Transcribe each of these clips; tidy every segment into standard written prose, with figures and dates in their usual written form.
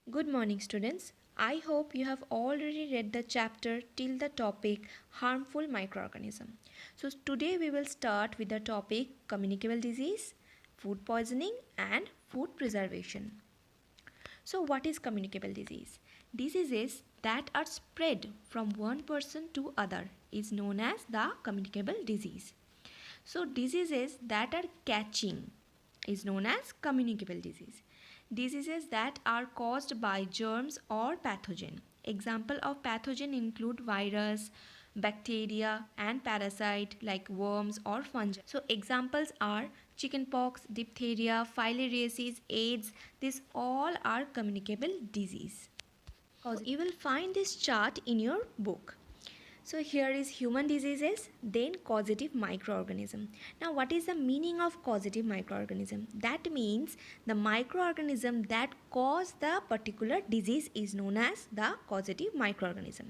Good morning, students. I hope you have already read the chapter till the topic harmful microorganism. So today we will start with the topic communicable disease, food poisoning and food preservation. So what is communicable disease? Diseases that are spread from one person to other is known as the communicable disease. So diseases that are catching is known as communicable disease. Diseases that are caused by germs or pathogen. Example of pathogen include virus, bacteria and parasite like worms or fungi. So examples are chickenpox, diphtheria, filariasis, AIDS. These all are communicable disease. You will find this chart in your book. So here is human diseases, then causative microorganism. Now what is the meaning of causative microorganism? That means the microorganism that cause the particular disease is known as the causative microorganism.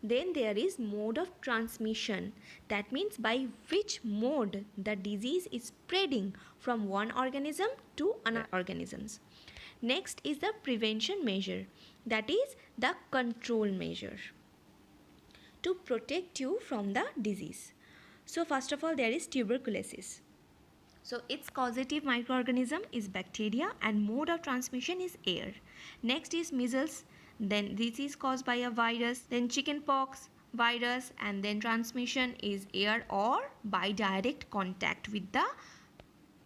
Then there is mode of transmission. That means by which mode the disease is spreading from one organism to another organisms. Next is the prevention measure. That is the control measure to protect you from the disease. So first of all there is tuberculosis. So its causative microorganism is bacteria and mode of transmission is air. Next is measles, then this is caused by a virus, then chickenpox virus, and then transmission is air or by direct contact with the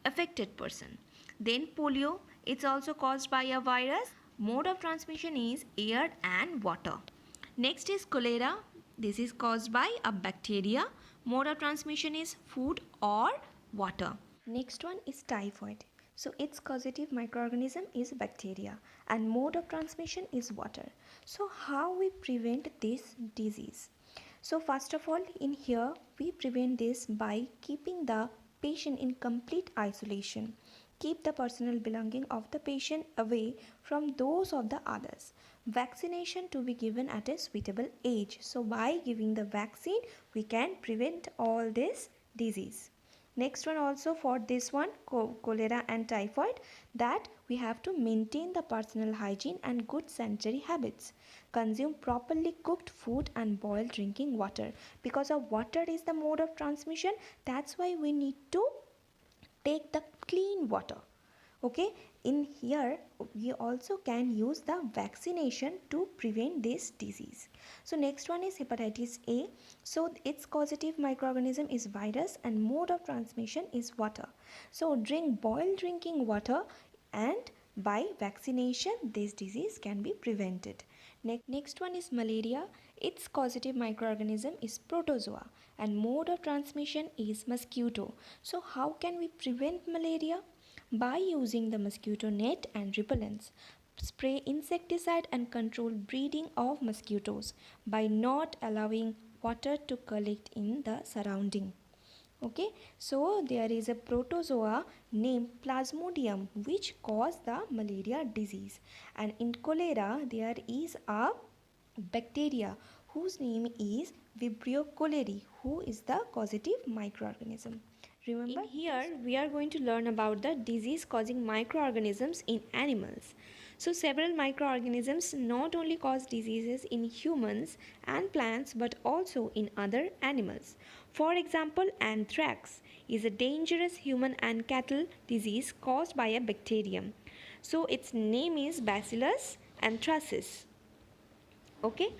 affected person. Then polio, it's also caused by a virus, mode of transmission is air and water. Next is cholera. This is caused by a bacteria. Mode of transmission is food or water. Next one is typhoid. So its causative microorganism is bacteria and mode of transmission is water. So how we prevent this disease? So first of all, in here we prevent this by keeping the patient in complete isolation. Keep the personal belonging of the patient away from those of the others. Vaccination to be given at a suitable age. So by giving the vaccine, we can prevent all this disease. Next one also for this one, cholera and typhoid, that we have to maintain the personal hygiene and good sanitary habits. Consume properly cooked food and boiled drinking water. Because of water is the mode of transmission, that's why we need to take the clean water. Okay, in here we also can use the vaccination to prevent this disease. So next one is hepatitis A. So its causative microorganism is virus and mode of transmission is water. So drink boiled drinking water and by vaccination this disease can be prevented. Next one is malaria. Its causative microorganism is protozoa and mode of transmission is mosquito. So how can we prevent malaria? By using the mosquito net and repellents. Spray insecticide and control breeding of mosquitoes by not allowing water to collect in the surrounding. Okay, so there is a protozoa named Plasmodium which cause the malaria disease, and in cholera there is a bacteria whose name is Vibrio cholerae, who is the causative microorganism. Remember, in here we are going to learn about the disease causing microorganisms in animals. So several microorganisms not only cause diseases in humans and plants but also in other animals. For example, anthrax is a dangerous human and cattle disease caused by a bacterium. So its name is Bacillus anthracis. Okay,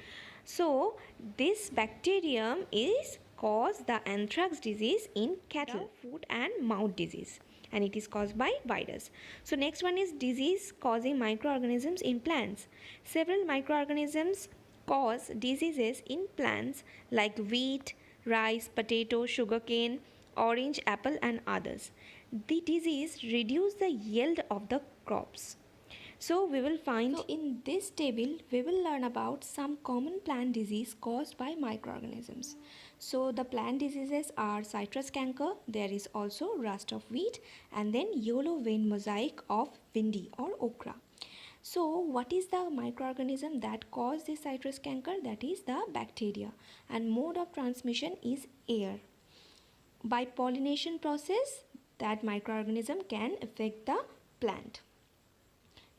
so this bacterium is cause the anthrax disease in cattle, foot and mouth disease, and it is caused by virus. So next one is disease causing microorganisms in plants. Several microorganisms cause diseases in plants like wheat, rice, potato, sugarcane, orange, apple and others. The disease reduce the yield of the crops. So we will find in this table we will learn about some common plant disease caused by microorganisms. So the plant diseases are citrus canker, there is also rust of wheat, and then yellow vein mosaic of vindi or okra. So what is the microorganism that cause this citrus canker? That is the bacteria, and mode of transmission is air. By pollination process that microorganism can affect the plant.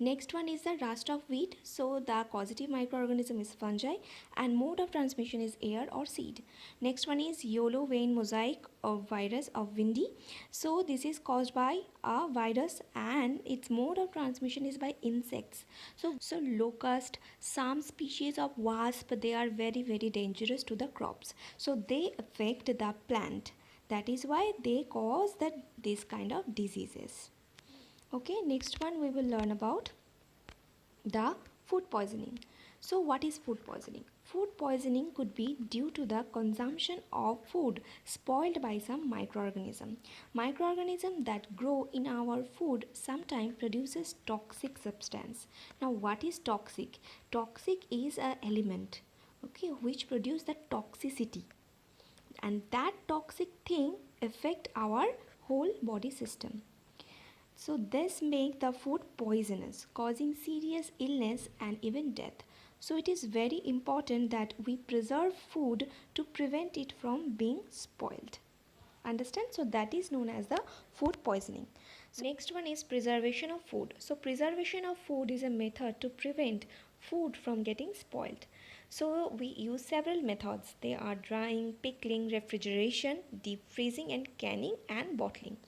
Next one is the rust of wheat. So the causative microorganism is fungi and mode of transmission is air or seed. Next one is yellow vein mosaic of virus of windy. So this is caused by a virus and its mode of transmission is by insects. So locust, some species of wasp, they are very dangerous to the crops. So they affect the plant. That is why they cause this kind of diseases. Okay, next one we will learn about the food poisoning. So what is food poisoning? Food poisoning could be due to the consumption of food spoiled by some microorganism. Microorganism that grow in our food sometimes produces toxic substance. Now what is toxic? Toxic is an element, okay, which produce the toxicity, and that toxic thing affect our whole body system. So this makes the food poisonous, causing serious illness and even death. So it is very important that we preserve food to prevent it from being spoiled. Understand? So that is known as the food poisoning. So next one is preservation of food. So preservation of food is a method to prevent food from getting spoiled. So we use several methods. They are drying, pickling, refrigeration, deep freezing and canning and bottling.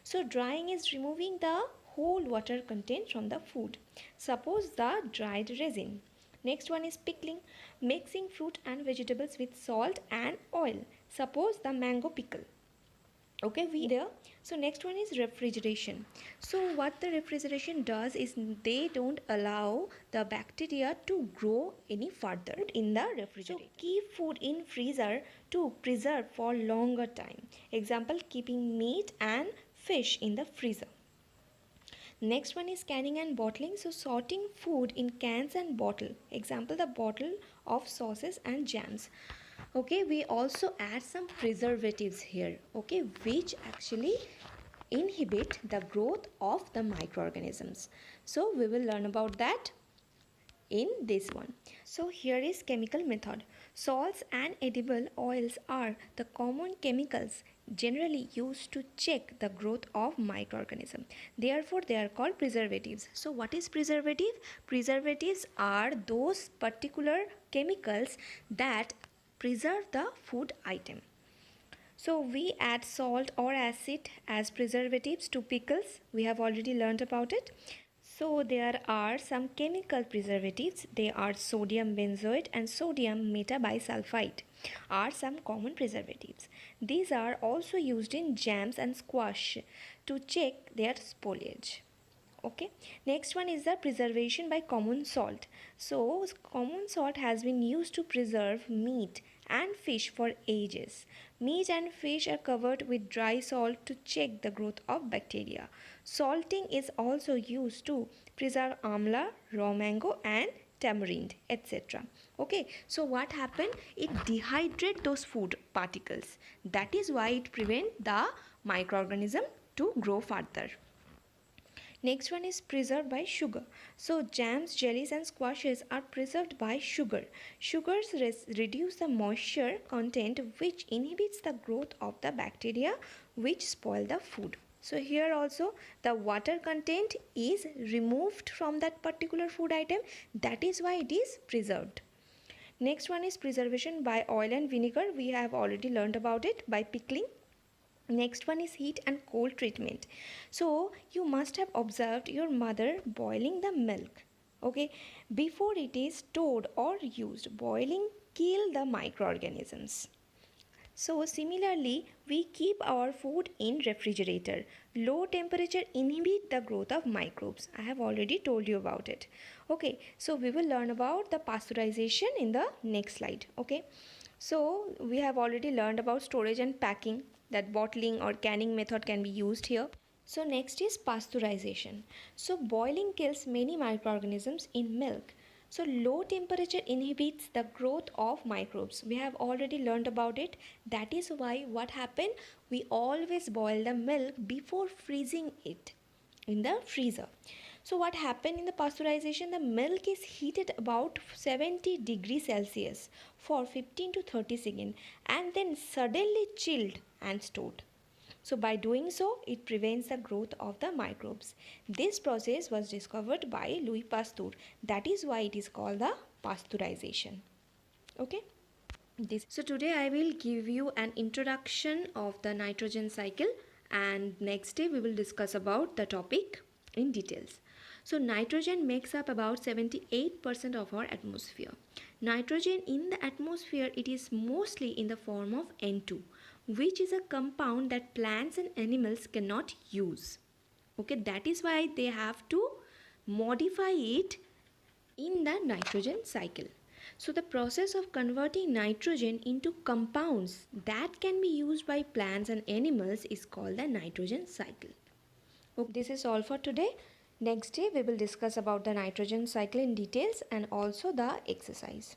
So drying is removing the whole water content from the food. Suppose the dried resin. Next one is pickling, mixing fruit and vegetables with salt and oil. Suppose the mango pickle. Okay, so next one is refrigeration. So what the refrigeration does is they don't allow the bacteria to grow any further in the refrigerator. So keep food in freezer to preserve for longer time. Example, keeping meat and fish in the freezer. Next one is canning and bottling. So sorting food in cans and bottle. Example, the bottle of sauces and jams. Okay, we also add some preservatives here, okay, which actually inhibit the growth of the microorganisms. So we will learn about that in this one. So here is chemical method. Salts and edible oils are the common chemicals generally used to check the growth of microorganism. Therefore they are called preservatives. So what is preservative? Preservatives are those particular chemicals that preserve the food item. So we add salt or acid as preservatives to pickles. We have already learned about it. So there are some chemical preservatives. They are sodium benzoate and sodium metabisulfite are some common preservatives. These are also used in jams and squash to check their spoilage. Okay, next one is the preservation by common salt. So common salt has been used to preserve meat and fish for ages. Meat and fish are covered with dry salt to check the growth of bacteria. Salting is also used to preserve amla, raw mango and tamarind, etc. Okay, so what happened? It dehydrates those food particles. That is why it prevents the microorganism to grow further. Next one is preserved by sugar. So jams, jellies and squashes are preserved by sugar. Sugars reduce the moisture content which inhibits the growth of the bacteria which spoil the food. So here also the water content is removed from that particular food item. That is why it is preserved. Next one is preservation by oil and vinegar. We have already learned about it by pickling. Next one is heat and cold treatment. So you must have observed your mother boiling the milk, okay, before it is stored or used. Boiling kill the microorganisms. So similarly, we keep our food in refrigerator. Low temperature inhibit the growth of microbes. I have already told you about it. Okay, so we will learn about the pasteurization in the next slide. Okay, so we have already learned about storage and packing, that bottling or canning method can be used here. So next is pasteurization. So boiling kills many microorganisms in milk. So low temperature inhibits the growth of microbes. We have already learned about it. That is why what happened? We always boil the milk before freezing it in the freezer. So what happened in the pasteurization? The milk is heated about 70 degrees Celsius for 15 to 30 seconds and then suddenly chilled and stored. So by doing so, it prevents the growth of the microbes. This process was discovered by Louis Pasteur. That is why it is called the pasteurization. Okay. So today I will give you an introduction of the nitrogen cycle, and next day we will discuss about the topic in details. So nitrogen makes up about 78% of our atmosphere. Nitrogen in the atmosphere, it is mostly in the form of N2, which is a compound that plants and animals cannot use. Okay, that is why they have to modify it in the nitrogen cycle. So the process of converting nitrogen into compounds that can be used by plants and animals is called the nitrogen cycle. Okay, this is all for today. Next day we will discuss about the nitrogen cycle in details and also the exercise.